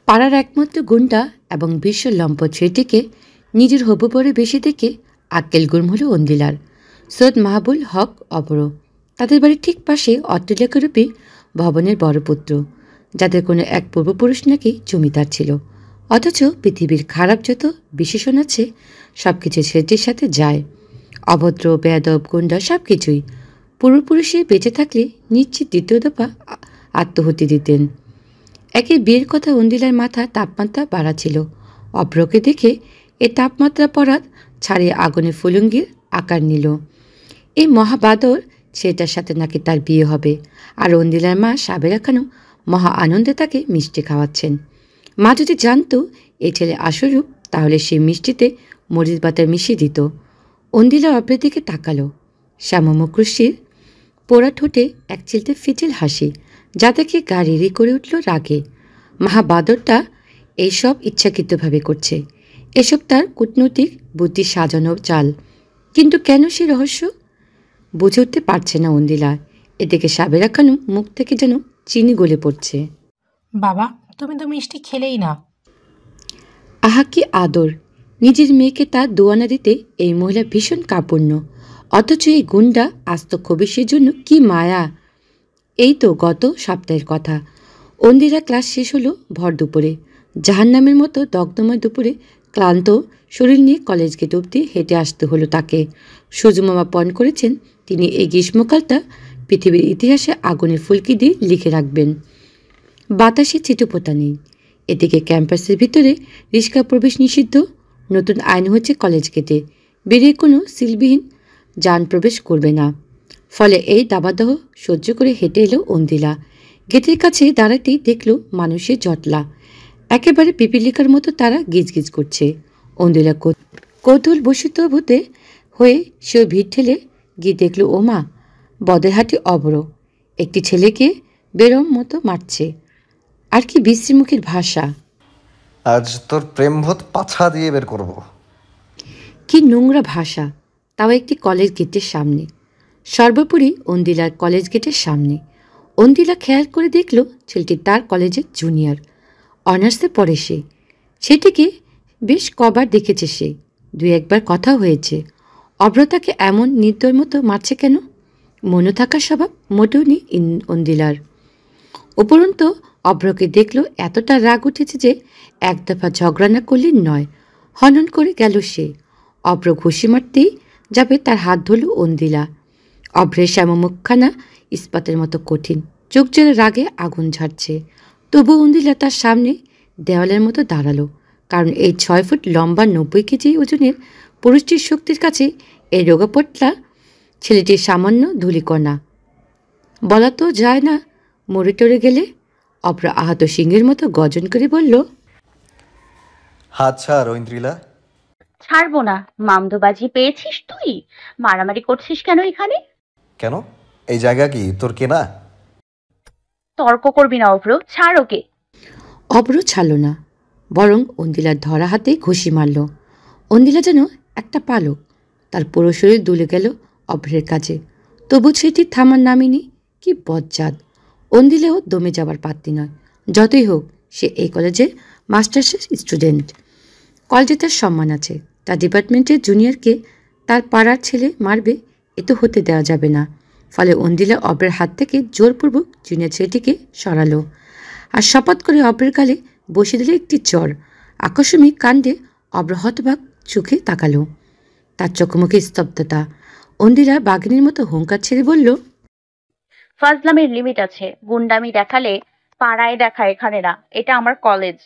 পাড়ার একমাত্র গুন্ডা এবং বিশ্ব লম্পট ছেলেটিকে নিজের হবু পরে বেশি দেখে আক্কেল গুম হল অন্দিলার। সৈয়দ মাহবুল হক অপর, তাদের বাড়ির ঠিক পাশে অট্টালিকারূপী ভবনের বড় পুত্র, যাদের কোনো এক পূর্বপুরুষ নাকি জমিদার ছিল। অথচ পৃথিবীর খারাপ যত বিশেষণ আছে সব কিছু ছেলেটির সাথে যায়। অভদ্র, বেয়াদব, গুন্ডা সব কিছুই। পূর্বপুরুষে বেঁচে থাকলে নিশ্চিত দ্বিতীয় দফা আত্মহতি দিতেন। একে বিয়ের কথা অন্দিলার মাথা তাপমাত্রা বাড়াচ্ছিল। অভ্রকে দেখে এ তাপমাত্রা পড়াত ছাড়িয়ে আগুনে ফুলুঙ্গির আকার নিল। এই মহাবাদর ছেলেটার সাথে নাকি তার বিয়ে হবে, আর অন্দিলার মা সাবেরা খানম মহা আনন্দে তাকে মিষ্টি খাওয়াচ্ছেন। মা যদি জানতো এই ছেলে আসরূপ, তাহলে সেই মিষ্টিতে মরিচ বাটা মিশিয়ে দিত। অন্দিলা অভ্রের দিকে তাকালো। শ্যামমুখশ্রীর পোড়া ঠোঁটে এক চিলতে ফিচিল হাসি, যা দেখে গা রিরি করে উঠল রাগে। মহাবাদরটা এইসব ইচ্ছাকৃতভাবে করছে, এসব তার কূটনৈতিক বুদ্ধি সাজানো চাল। কিন্তু কেন সে রহস্য বুঝে উঠতে পারছে না অন্দিলা। এদিকে সাবেরা খানম মুখ থেকে যেন চিনি গলে পড়ছে। বাবা, তুমি তো মিষ্টি খেলেই না। আহা কি আদর! নিজের মেয়েকে তার দোয়ানা দিতে এই মহিলা ভীষণ কার্পণ্য। অথচ এই গুন্ডা আস্ত খবিসের জন্য কি মায়া! এই তো গত সপ্তাহের কথা। অন্দিরা ক্লাস শেষ হলো ভর দুপুরে। জাহান্নামের মতো দগ্ধময় দুপুরে ক্লান্ত শরীর নিয়ে কলেজ গেট অবধি হেঁটে আসতে হলো তাকে। সুজুমামা পণ করেছেন তিনি এই গ্রীষ্মকালটা পৃথিবীর ইতিহাসে আগুনের ফুলকি দিয়ে লিখে রাখবেন। বাতাসে ছিটেফোঁটা নেই। এদিকে ক্যাম্পাসের ভিতরে রিক্সা প্রবেশ নিষিদ্ধ। নতুন আইন হচ্ছে কলেজ গেটে বেরিয়ে কোনো সিলবিহীন যান প্রবেশ করবে না। ফলে এই দাবাদহ সহ্য করে হেঁটে এলো অন্দিলা। গেটের কাছে দাঁড়াতেই দেখল মানুষের জটলা। একেবারে পিপিলিকার মতো তারা গিজগিজ করছে। অন্দিলা কৌতূহল বসিত ভূতে হয়ে সেও ভিড় ঠেলে গিয়ে দেখল ওমা, বদেরহাটি অবর একটি ছেলেকে বেরম মতো মারছে। আর কি বিশ্রীমুখীর ভাষা! আজ তোর প্রেমভূত পাছা দিয়ে বের করব। কি নোংরা ভাষা, তাও একটি কলেজ গেটের সামনে। সর্বোপরি অন্দিলার কলেজ গেটের সামনে। অন্দিলা খেয়াল করে দেখল ছেলেটি তার কলেজের জুনিয়র। অনার্সে পড়ে সে। সেটিকে বেশ কবার দেখেছে সে, দুই একবার কথা হয়েছে। অভ্রতাকে এমন নির্দয় মতো মারছে কেন? মনে থাকার স্বভাব মোটেও নেই অন্দিলার। উপরন্তু অভ্রকে দেখল এতটা রাগ উঠেছে যে এক দফা ঝগড়া না করলে নয়। হনন করে গেল সে। অভ্র ঘুষি মারতেই যাবে, তার হাত ধরল অন্দিলা। অভ্রের শ্যামমুখখানা ইস্পাতের মতো কঠিন, চোখ যেন রাগে আগুন ঝাড়ছে। তবু অন্দিলা তার সামনে দেওয়ালের মতো দাঁড়ালো, কারণ এই 6 ফুট লম্বা 90 কেজি ওজনের পুরুষটির শক্তির কাছে এই রোগাপটলা ছেলেটির সামান্য ধূলিকণা। বলা তো যায় না মরে টরে গেলে। অভ্র আহত সিংহের মতো গর্জন করে বলল, হাত ছাড় ঐন্দ্রিলা। ছাড়বো না। মামদোবাজি পেয়েছিস তুই? মারামারি করছিস কেন এখানে? কেন? এই জায়গা কি তোর কেনা? তর্ক করবি না অভ্র, ছাড় ওকে। অভ্র ছাড়ল না, বরং অন্দিলার ধরা হাতে ঘুষি মারল। অন্দিলা যেন একটা পালক, তার পুরো শরীর দুলে গেল অভ্রের কাছে। তবু সেটি থামার নামেনি। কি বজ্জাত! অন্দিলাও দমে যাবার পাত্রী নয়। যতই হোক সে এই কলেজের মাস্টার্সের স্টুডেন্ট। কলেজে তার সম্মান আছে। তার ডিপার্টমেন্টের জুনিয়রকে তার পাড়ার ছেলে মারবে, এ তো হতে দেওয়া যাবে না। ফলে অন্দিলা অভ্রের হাত থেকে জোরপূর্বক জুনিয়র ছেলেটিকে সরালো, আর শপথ করে অভ্রের গালে বসে দিলে একটি চর। আকস্মিক কাণ্ডে অভ্র হতবাক চোখে তাকালো। তার চোখমুখে স্তব্ধতা। অন্দিলা বাঘিনীর মতো হুঙ্কার ছেড়ে বলল, ফাজলামের লিমিট আছে। গুন্ডামি দেখালে পাড়ায় দেখা, এখানে না। এটা আমার কলেজ।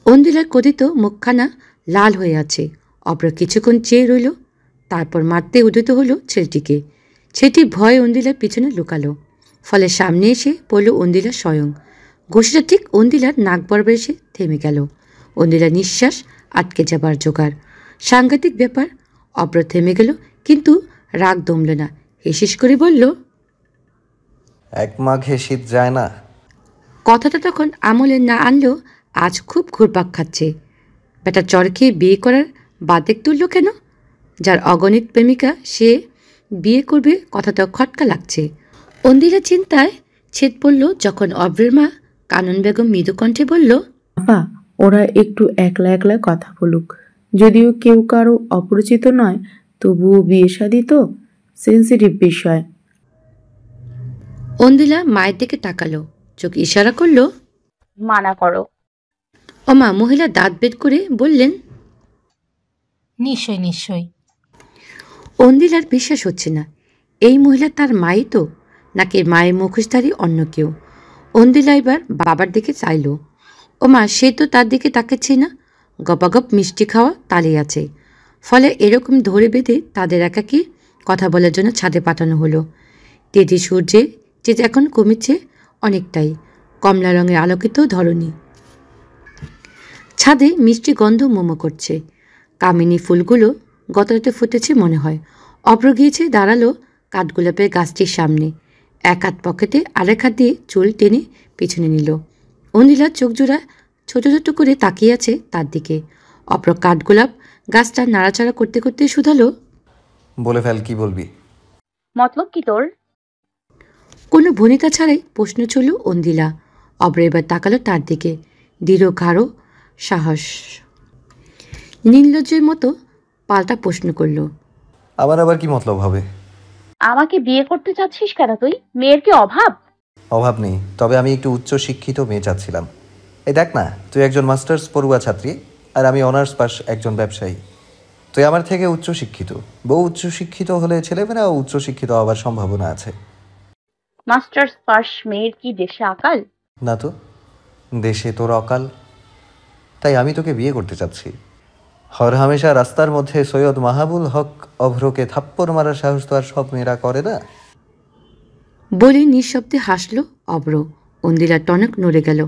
অন্দিলার কথিত মুখখানা লাল হয়ে আছে। অভ্র কিছুক্ষণ চেয়ে রইল, তারপর মারতে উদ্যত হলো ছেলেটিকে। ছেলেটি ভয়ে অন্দিলার পিছনে লুকালো। ফলে সামনে এসে পড়ল অন্দিলা স্বয়ং। ঘুষিটা ঠিক অন্দিলার নাক বরাবর এসে থেমে গেল। অন্দিলার নিঃশ্বাস আটকে যাবার জোগাড়। সাংঘাতিক ব্যাপার। অভ্র থেমে গেল, কিন্তু রাগ দমল না। হেসিস করে বলল, এক মাঘে শীত যায় না। কথাটা তখন আমলে না আনলেও আজ খুব ঘুরপাক খাচ্ছে। বেটা চর খেয়ে বিয়ে করার বাদেক তুলল কেন? যার অগণিত প্রেমিকা সে বিয়ে করবে কথাটা খটকা লাগছে। অন্দিরা চিন্তায় ছেদ পড়ল যখন অভ্রের মা কানন বেগম মৃদু কণ্ঠে বলল, আপা, ওরা একটু একলা একলা কথা বলুক। যদিও কেউ কারো অপরিচিত নয়, তবুও বিয়ে শাদী তো সেন্সিটিভ বিষয়। অন্দিলা মায়ের দিকে তাকালো, চোখ ইশারা করলো। মানা করো। ওমা মহিলা দাঁত বের করে বললেন। নিশ্চয় নিশ্চয়। অন্দিলার বিশ্বাস হচ্ছে না, এই মহিলা তার মাই তো, নাকি মায়ের মুখোশধারী অন্য কেউ। অন্দিলা এবার বাবার দিকে চাইল। ওমা সে তো তার দিকে তাকাচ্ছে না, গপাগপ মিষ্টি খাওয়া তালে আছে। ফলে এরকম ধরে বেঁধে তাদের একাকী কথা বলার জন্য ছাদে পাঠানো হলো। তেজি সূর্যে যে এখন কমেছে অনেকটাই, কমলা রঙের আলোকিত ধরনী। ছাদে মিষ্টি গন্ধ মোমো করছে। কামিনী ফুলগুলো গত রাতে ফুটেছে মনে হয়। অভ্র গিয়েছে দাঁড়ালো কাঠগোলাপের গাছটির সামনে, এক হাত পকেটে আরেক হাত দিয়ে চুল টেনে পেছনে নিল। অন্দিলার চোখ জোড়া ছোট ছোট করে তাকিয়ে আছে তার দিকে। অভ্র কাঠগোলাপ গাছটা নাড়াচাড়া করতে করতে শুধালো, বলে ফেল, কি বলবি? মতলব কি তোর? কোনো ভনিতা ছাড়াই প্রশ্ন ছুড়ল অন্দিলা। অভ্র এবার তাকালো তার দিকে, দৃঢ় গাঢ় সাহস। নির্লজ্জের মতো পাল্টা প্রশ্ন করল, আমার আবার কি মতলব হবে? আমাকে বিয়ে করতে চাচ্ছিস কেন তুই? মেয়ের কি অভাব? অভাব নেই, তবে আমি একটু উচ্চ শিক্ষিত মেয়ে চাচ্ছিলাম। এই দেখ না, তুই একজন মাস্টার্স পড়ুয়া ছাত্রী, আর আমি অনার্স পাস একজন ব্যবসায়ী। তুই আমার থেকে উচ্চ শিক্ষিত, বউ উচ্চ শিক্ষিত হলে ছেলেমেয়েরাও উচ্চ শিক্ষিত হওয়ার সম্ভাবনা আছে। মাস্টার্স পাস মেয়ের কি দেশে আকাল? না তো, দেশে তোর অকাল। তাই আমি তোকে বিয়ে করতে চাচ্ছি। হরহামেশা রাস্তার মধ্যে সৈয়দ মাহাবুল হক অভ্রকে থাপ্পড় মারার সাহস তো আর সব মেয়েরা করে না। বলে নিঃশব্দে হাসল অভ্র। অন্দিলা টনক নড়ে গেল,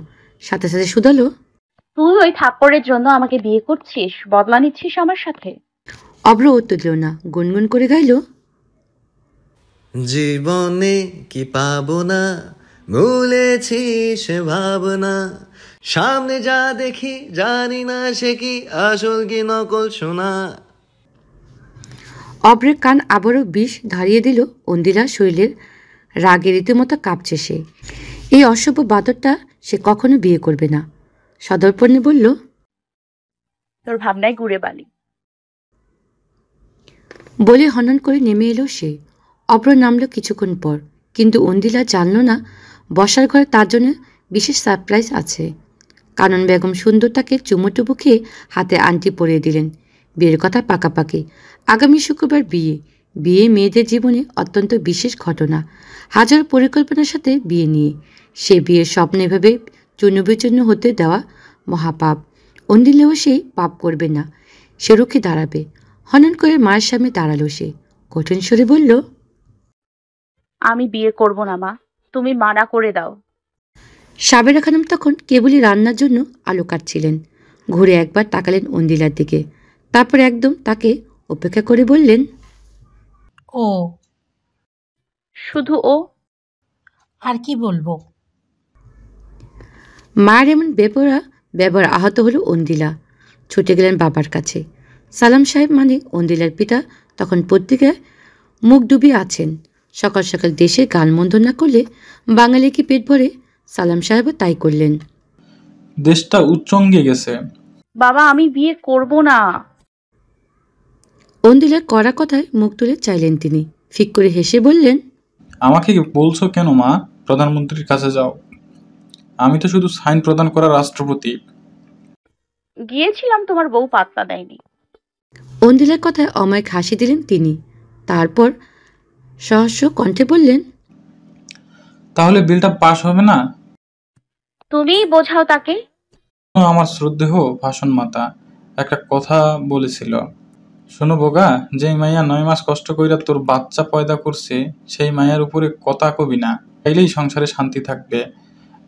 সাথে সাথে শুধালো, তুই ওই থাপ্পড়ের জন্য আমাকে বিয়ে করছিস? বদলা নিচ্ছিস আমার সাথে? অভ্র উত্তর দিল না, গুনগুন করে গাইল, জীবনে কি পাবো না, ভুলেছি সে ভাবনা, সামনে যা দেখি জানি না সে কি আসল কি নকল শোনা। অভ্রের কান আবারও বিষ ধারিয়ে দিল অন্দিলার শরীরের রাগে রীতিমতো কাঁপছে সে। এই অসভ্য বাদরটা সে কখনো বিয়ে করবে না। সদর্পণে বলল, তোর ভাবনায় ঘুরে বালি। বলে হনন করে নেমে এলো সে। অভ্র নামল কিছুক্ষণ পর, কিন্তু অন্দিলা জানল না বসার ঘরে তার জন্য বিশেষ সারপ্রাইজ আছে। কানন বেগম সুন্দরটাকে চুমুটুবু খেয়ে হাতে আংটি পরিয়ে দিলেন। বিয়ের কথা পাকাপাকি, আগামী শুক্রবার বিয়ে। বিয়ে মেয়েদের জীবনে অত্যন্ত বিশেষ ঘটনা, হাজার পরিকল্পনার সাথে বিয়ে নিয়ে। সে বিয়ের স্বপ্নে ভেবে চূর্ণবিচূর্ণ হতে দেওয়া মহাপাপ। অন্দিলেও সেই পাপ করবে না, সে রুখে দাঁড়াবে। হনন করে মায়ের সামনে দাঁড়ালো সে, কঠিন স্বরে বলল, আমি বিয়ে করব না মা, তুমি মানা করে দাও। সাবেরা খানম তখন কেবলই রান্নার জন্য আলু কাটছিলেন। ঘুরে একবার তাকালেন অন্দিলার দিকে, তারপর একদম তাকে উপেক্ষা করে বললেন, ও, শুধু ও? আর কি বলবো? মায়ের এমন ব্যবহার আহত হলো অন্দিলা। ছুটে গেলেন বাবার কাছে। সালাম সাহেব মানে অন্দিলার পিতা তখন পত্রিকায় মুখ ডুবিয়ে আছেন। সকাল সকাল দেশে গালমন্দ না করলে বাঙালি কি পেট ভরে? সালাম সাহেবও তাই করলেন। দেশটা উচ্চঙ্গে গেছে। বাবা আমি বিয়ে করব না। অন্দিলার কড়া কথায় মুখ তুলে চাইলেন তিনি। ফিক করে হেসে বললেন, আমাকে বলছো কেন মা? প্রধানমন্ত্রীর কাছে যাও। আমি তো শুধু সাইন প্রদান করা রাষ্ট্রপতি। গিয়েছিলাম, তোমার বউ পাত্তা দেয়নি। অন্দিলার কথায় অমায়িক হাসি দিলেন তিনি। তারপর সহস্র কণ্ঠে বললেন, তাহলে বিলটা পাশ হবে না? তুমিই বোঝাও তাকে। আমার শ্রদ্ধেয় ভাষণ মাতা একটা কথা বলেছিল, শোনো বোগা, যেই মাইয়া 9 মাস কষ্ট কইরা তোর বাচ্চা পয়দা করছে সেই মাইয়ার উপরে কথা কবি না, তাইলেই সংসারে শান্তি থাকবে।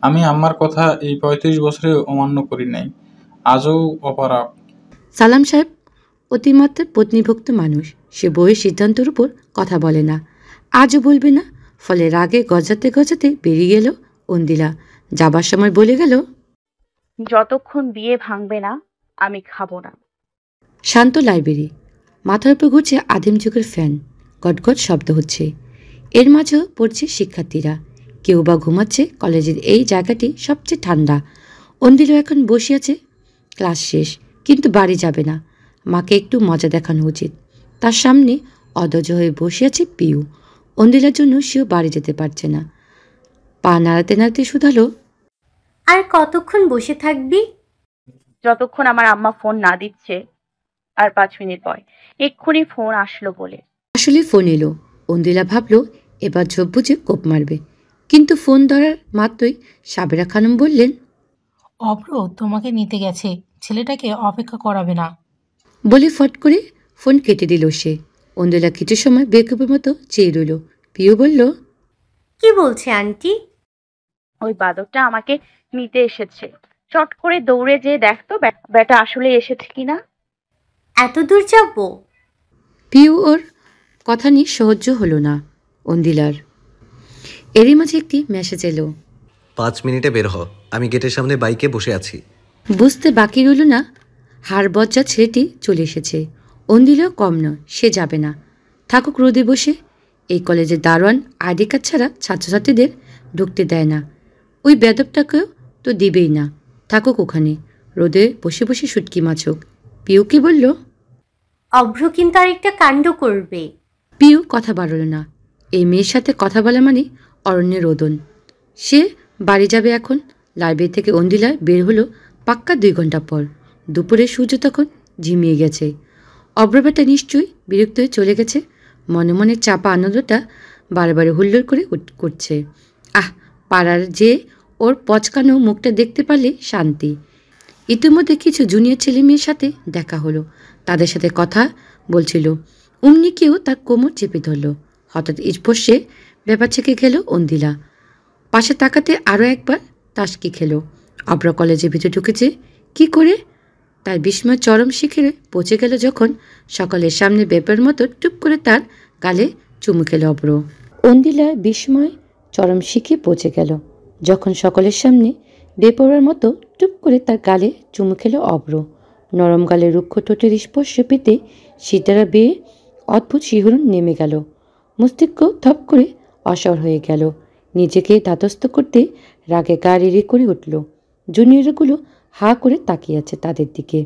আমি আমার কথা এই 35 বছরে অমান্য করি নাই, আজও অপারগ। সালাম সাহেব অতিমাত্রার পত্নীভুক্ত মানুষ। সে বইয়ের সিদ্ধান্তের উপর কথা বলে না, আজও বলবে না। ফলে রাগে গজাতে গজাতে বেরিয়ে গেল অন্দিলা। যাবার সময় বলে গেল, যতক্ষণ বিয়ে ভাঙবে না আমি খাবো না। শান্ত লাইব্রেরি, মাথার উপর ঘুরছে আদিম যুগের ফ্যান, গটগট শব্দ হচ্ছে। এর মাঝেও পড়ছে শিক্ষার্থীরা, কেউ বা ঘুমাচ্ছে। কলেজের এই জায়গাটি সবচেয়ে ঠান্ডা। অন্দিলা এখন বসে আছে, ক্লাস শেষ, কিন্তু বাড়ি যাবে না। মাকে একটু মজা দেখানো উচিত। তার সামনে অধৈর্য হয়ে বসে আছে পিউ। অন্দিলার জন্য সেও বাড়ি যেতে পারছে না। পা নাড়াতে নাড়াতে শুধালো, আর কতক্ষণ বসে থাকবি? যতক্ষণ আমার আম্মা ফোন না দিচ্ছে। আর 5 মিনিট পর এক্ষুনি ফোন আসলো বলে। আসলে ফোন এলো। অন্দিলা ভাবল এবার ঝোপ বুঝে কোপ মারবে, কিন্তু ফোন ধরার মাত্রই সাবেরা খানম বললেন, অভ্র তোমাকে নিতে গেছে, ছেলেটাকে অপেক্ষা করাবে না। বলে ফট করে ফোন কেটে দিল সে। অন্দিলা কিছু সময় বেকুবের মতো চেয়ে রইল। পিউ বলল, কি বলছে আন্টি? ওই বাদরটা আমাকে নিতে এসেছে। চট করে দৌড়ে যেয়ে দেখতো বেটা আসলে এসেছে কিনা। এত দূর যাবো? পিউ ওর কথা নিয়ে সহ্য হলো না অন্দিলার। এরই মাঝে একটি মেসেজ এলো, 5 মিনিটে বের হ, আমি গেটের সামনে বাইকে বসে আছি। বুঝতে বাকি রইল না হাড় বজ্জা ছেলেটি চলে এসেছে। অন্দিলাও কম নয়, সে যাবে না। থাকুক রোদে বসে। এই কলেজের দারোয়ান আইডি কার্ড ছাড়া ছাত্রছাত্রীদের ঢুকতে দেয় না। ওই বেদবটাকেও তো দিবেই না। থাকুক ওখানে, রোদে বসে বসে শুটকি মাছুক। পিউকে বলল, অভ্র কিন্তু আরেকটা কাণ্ড করবে। পিউ কথা বাড়ল না। এই মেয়ের সাথে কথা বলা মানে অরণ্যের রোদন। সে বাড়ি যাবে এখন। লাইব্রেরি থেকে অন্দিলা বের হলো পাক্কা 2 ঘন্টা পর। দুপুরে সূর্য তখন ঝিমিয়ে গেছে। অব্রবেটা নিশ্চয়ই বিরক্ত হয়ে চলে গেছে। মনে মনে চাপা আনন্দটা বারে হুল্লোড় করে করছে। পাড়ার যে ওর পচকানো মুখটা দেখতে পারলে শান্তি। ইতিমধ্যে কিছু জুনিয়র ছেলে মেয়ের সাথে দেখা হলো। তাদের সাথে কথা বলছিল। অমনি কেউ তার কোমর চেপে ধরল। হঠাৎ স্পর্শে ব্যাপার ছেকে গেল অন্দিলা। পাশে তাকাতে আরও একবার তাসকি খেলো। অব্র কলেজের ভিতরে ঢুকেছে কি করে? তার বিস্ময় চরম শিখরে পৌঁছে গেল যখন সকলের সামনে ব্যাপার মতো টুপ করে তার গালে চুমু খেল অব্র। অন্দিলার বিস্ময় চরম শিখে পৌঁছে গেল যখন সকলের সামনে বেপরোয়ার মতো টুপ করে তার গালে চুমু খেল অব্র। নরম গালে রুক্ষ ঠোঁটের স্পর্শ পেতে সীতারা বেয়ে অদ্ভুত শিহরণ নেমে গেল। মস্তিষ্ক থপ করে অসর হয়ে গেল। নিজেকে ধাতস্থ করতে রাগে গা রিরি করে উঠল। জুনিয়রগুলো হা করে তাকিয়ে আছে তাদের দিকে,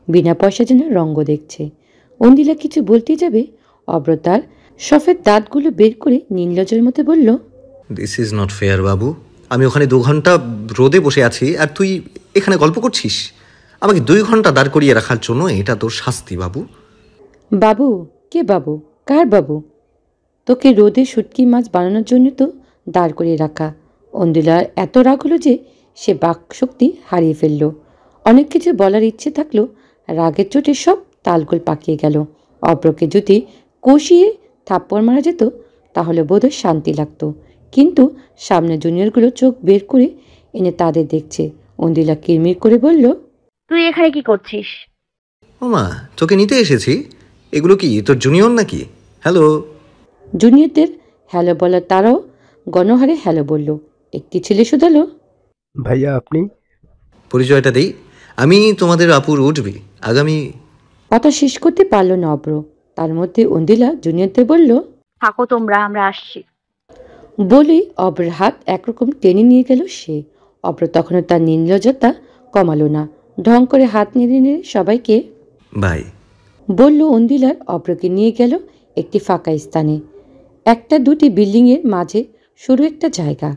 বিনা পয়সা যেন রঙ্গ দেখছে। অন্দিলা কিছু বলতে যাবে, অব্র তার সফেদ দাঁতগুলো বের করে নির্লজ্জের মতো বলল, দিস ইজ নট ফেয়ার বাবু। আমি ওখানে 2 ঘন্টা রোদে বসে আছি আর তুই এখানে গল্প করছিস। আমাকে 2 ঘন্টা দাঁড় করিয়ে রাখার জন্য এটা তোর শাস্তি বাবু। বাবু? কে বাবু? কার বাবু? তোকে রোদে শুটকি মাছ বানানোর জন্য তো দাঁড় করিয়ে রাখা। অন্দিলার এত রাগ হলো যে সে বাকশক্তি হারিয়ে ফেলল। অনেক কিছু বলার ইচ্ছে থাকলেও রাগের চোটে সব তালগোল পাকিয়ে গেল। অব্রকে যদি কষিয়ে থাপ্পড় মারা যেত তাহলে বোধহয় শান্তি লাগতো, কিন্তু সামনে জুনিয়রগুলো চোখ বের করে এনে তাদের দেখছে। অন্দিলা কিরমির করে বলল, তুই এখানে কি করছিস? ও মা, তোকে নিতে এসেছি। এগুলো কি তোর জুনিয়র নাকি? হ্যালো। জুনিয়রদের হ্যালো বলার তারাও গণহারে হ্যালো বলল। একটি ছেলে শুধালো, ভাইয়া আপনি? পরিচয়টা দেই, আমি তোমাদের আপুর উঠবি। আগামী কথা শেষ করতে পারল না অব্র। তার মধ্যে অন্দিলা জুনিয়রদের বলল, থাকো তোমরা, আমরা আসছি। বলেই অব্রের হাত একরকম টেনে নিয়ে গেল সে। অব্র তখনও তার নির্লজ্জতা কমালো না। ঢং করে হাত নেড়ে নেড়ে সবাইকে বাই বলল। অন্দিলার অব্রকে নিয়ে গেল একটি ফাঁকা স্থানে। 1-2টি বিল্ডিংয়ের মাঝে সরু একটা জায়গা।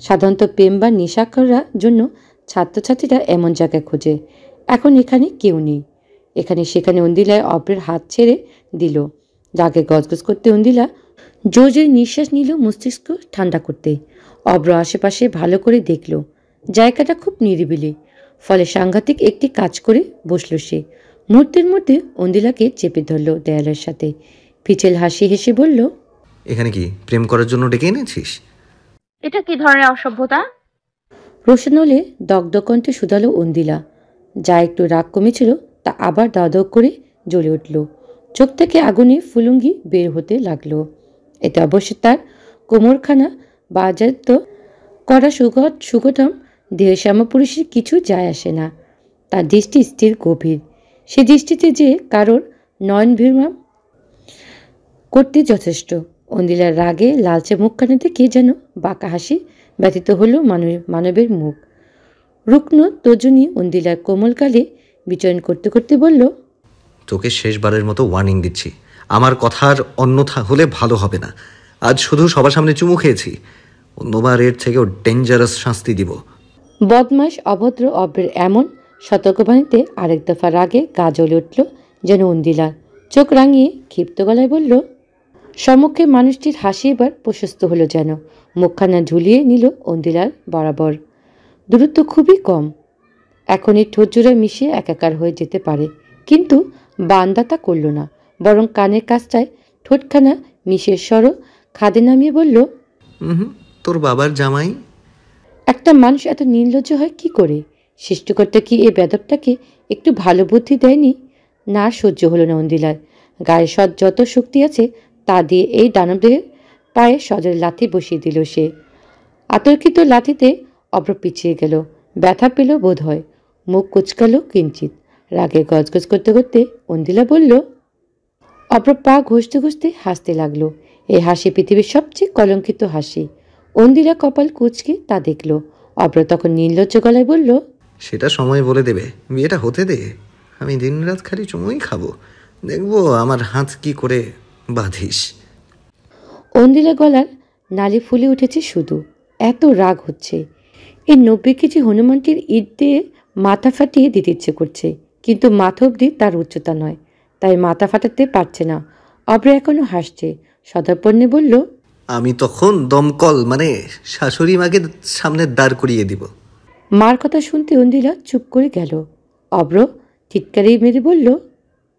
সাধারণত প্রেম বা নেশাখোররা জন্য ছাত্রছাত্রীরা এমন জায়গা খোঁজে। এখন এখানে কেউ নেই। এখানে সেখানে অন্দিলায় অব্রের হাত ছেড়ে দিল। রাগে গজগজ করতে অন্দিলা জোর জোরে নিঃশ্বাস নিল মস্তিষ্ক ঠান্ডা করতে। অব্র আশেপাশে ভালো করে দেখল। জায়গাটা খুব নিরিবিলি, ফলে সাংঘাতিক একটি কাজ করে বসল সে। মুহূর্তের মধ্যে অন্দিলাকে চেপে ধরল দেয়ালের সাথে। পিছেল হাসি হেসে বলল, এখানে কি প্রেম করার জন্য ডেকে এনেছিস? এটা কি ধরনের অসভ্যতা? রোশনলে দগ্ধকণ্ঠে শুধালো অন্দিলা। যা একটু রাগ কমেছিল তা আবার দাদক করে জ্বলে উঠল। চোখ থেকে আগুনে ফুলুঙ্গি বের হতে লাগলো। এতে অবশ্য তার কোমরখানা বাজাত করা সুগঠম দেহ শ্যামাপুরুষের কিছু যায় আসে না। তার দৃষ্টি স্থির গভীর। সে দৃষ্টিতে যে কারোর নয়ন ভিড়াম করতে যথেষ্ট। অন্দিলার রাগে লালচে মুখখানা দেখে যেন বাঁকা হাসি ব্যতীত হলো মানবের মুখ। রুগ্ন তর্জনী অন্দিলার কোমল গালে বিচরণ করতে করতে বলল, তোকে শেষবারের মতো ওয়ার্নিং দিচ্ছি, আমার কথার অন্যথা হলে ভালো হবে না। আজ শুধু সবার সামনে চুমু খেয়েছি, অন্যবার এর থেকেও ডেঞ্জারাস শাস্তি দিব। বদমাস অভদ্র অভ্রের এমন সতর্কবাণীতে আরেক দফা রাগে গা জ্বলে উঠল যেন অন্দিলার। চোখ রাঙিয়ে ক্ষিপ্ত গলায় বলল, সম্মুখে মানুষটির হাসি এবার প্রশস্ত হলো যেন। মুখখানা ঝুলিয়ে নিল অন্দিলার বরাবর। দূরত্ব খুবই কম, এখনই ঠোঁটজোড়া মিশে একাকার হয়ে যেতে পারে, কিন্তু বান্দা তা করল না, বরং কানের কাছটায় ঠোঁটখানা মিশে সরো খাদে নামিয়ে বলল, তোর বাবার জামাই। একটা মানুষ এত নির্লজ্জ হয় কি করে? সৃষ্টিকর্তা কি এই বেদবটাকে একটু ভালো বুদ্ধি দেয়নি? না সহ্য হলো না অন্দিলার। গায়ে যত শক্তি আছে তা দিয়ে এই দানবদের পায়ে সজোরে লাথি বসিয়ে দিল সে। আতর্কিত লাথিতে অভ্র পিছিয়ে গেল, ব্যথা পেল বোধ হয়, মুখ কুচকালো কিঞ্চিত। রাগে গজগজ করতে করতে অন্দিলা বলল, অভ্র পা ঘষতে ঘষতে হাসতে লাগলো। এই হাসি পৃথিবীর সবচেয়ে কলঙ্কিত হাসি। অন্দিলা কপাল কুচকে তা দেখল। অভ্র তখন নির্লজ্জ গলায় বলল, সেটা সময় বলে দেবে, বিয়েটা হতে দে। আমি দিনরাত খালি চুমুই খাবো, দেখবো আমার হাত কি করে বাঁধিস। অন্দিলা গলার নালি ফুলে উঠেছে শুধু। এত রাগ হচ্ছে। এই 90 কেজি হনুমানটির ইট দিয়ে মাথা ফাটিয়ে দিতে ইচ্ছে করছে, কিন্তু মাথা অব্দি তার উচ্চতা নয়, তাই মাথা ফাটাতে পারছে না। অভ্র এখনো হাসছে, সদর্পণে বলল, আমি তখন দমকল মানে শাশুড়ি মাকে সামনে দাঁড় করিয়ে দিব। মার কথা শুনতে অন্দিলা চুপ করে গেল। অভ্র চিৎকারি মেরে বলল,